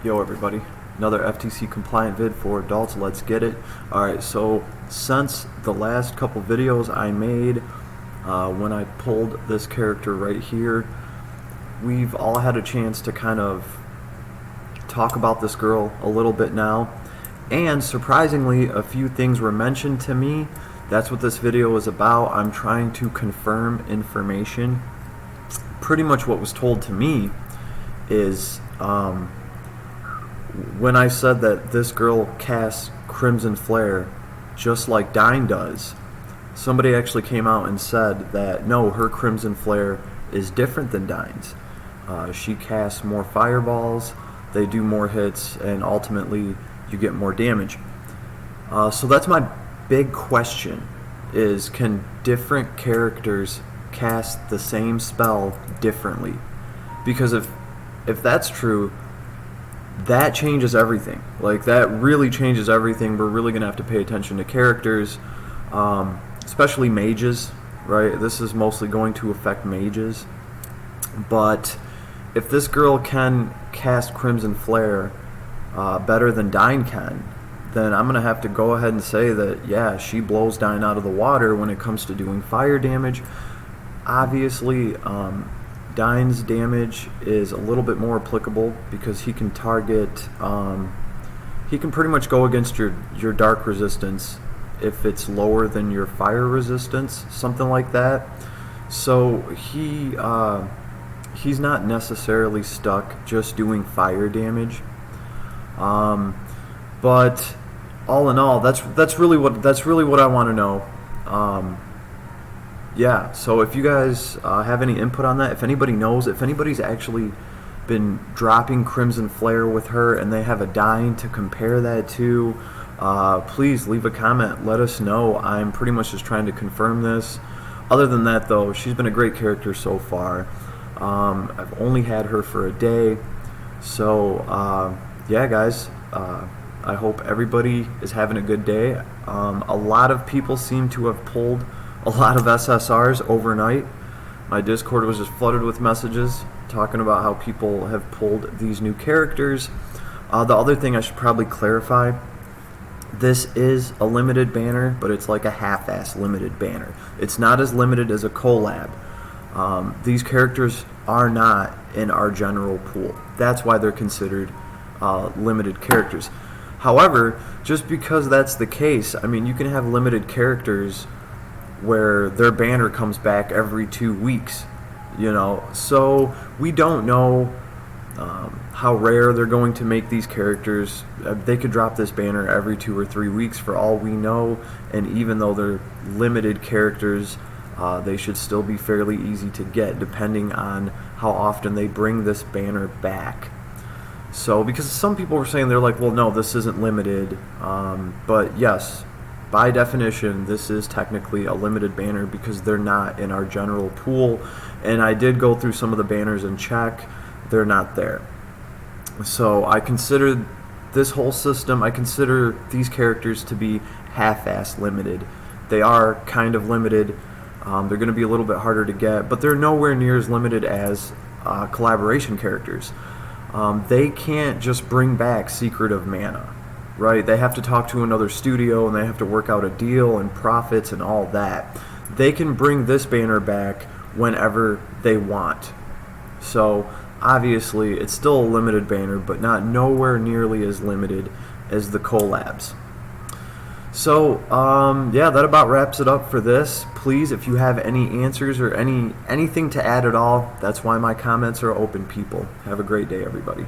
Yo everybody, another FTC compliant vid for adults, let's get it. Alright, so since the last couple videos I made when I pulled this character right here, we've all had a chance to kind of talk about this girl a little bit now, and surprisingly a few things were mentioned to me. That's what this video is about. I'm trying to confirm information. Pretty much what was told to me is when I said that this girl casts Crimson Flare just like Dyne does, somebody actually came out and said that no, her Crimson Flare is different than Dyne's. She casts more fireballs, they do more hits, and ultimately you get more damage. So that's my big question, is can different characters cast the same spell differently? Because if that's true, that changes everything. Like, that really changes everything. We're really going to have to pay attention to characters, especially mages, right? This is mostly going to affect mages. But if this girl can cast Crimson Flare better than Dyne can, then I'm going to have to go ahead and say that, yeah, she blows Dyne out of the water when it comes to doing fire damage. Obviously, Dyne's damage is a little bit more applicable because he can target, he can pretty much go against your dark resistance if it's lower than your fire resistance, something like that. So he's not necessarily stuck just doing fire damage. But all in all, that's really what I want to know. Yeah, so if you guys have any input on that, if anybody knows, if anybody's actually been dropping Crimson Flare with her and they have a Dyne to compare that to, please leave a comment, let us know. I'm pretty much just trying to confirm this. Other than that though, she's been a great character so far. I've only had her for a day, so yeah guys, I hope everybody is having a good day. A lot of people seem to have pulled a lot of SSRs overnight. My Discord was just flooded with messages talking about how people have pulled these new characters. The other thing I should probably clarify, this is a limited banner, but it's like a half-ass limited banner. It's not as limited as a collab. These characters are not in our general pool. That's why they're considered limited characters. However, just because that's the case, I mean, you can have limited characters where their banner comes back every 2 weeks, you know, so we don't know how rare they're going to make these characters. They could drop this banner every 2 or 3 weeks for all we know, and even though they're limited characters, they should still be fairly easy to get depending on how often they bring this banner back. So, because some people were saying, they're like, well, no, this isn't limited, but yes, by definition, this is technically a limited banner because they're not in our general pool, and I did go through some of the banners and check, they're not there. So I consider this whole system, I consider these characters to be half-ass limited. They are kind of limited, they're going to be a little bit harder to get, but they're nowhere near as limited as collaboration characters. They can't just bring back Secret of Mana. Right, they have to talk to another studio and they have to work out a deal and profits and all that. They can bring this banner back whenever they want. So obviously it's still a limited banner, but not nowhere nearly as limited as the collabs. So yeah, that about wraps it up for this. Please, if you have any answers or anything to add at all, that's why my comments are open, people. Have a great day, everybody.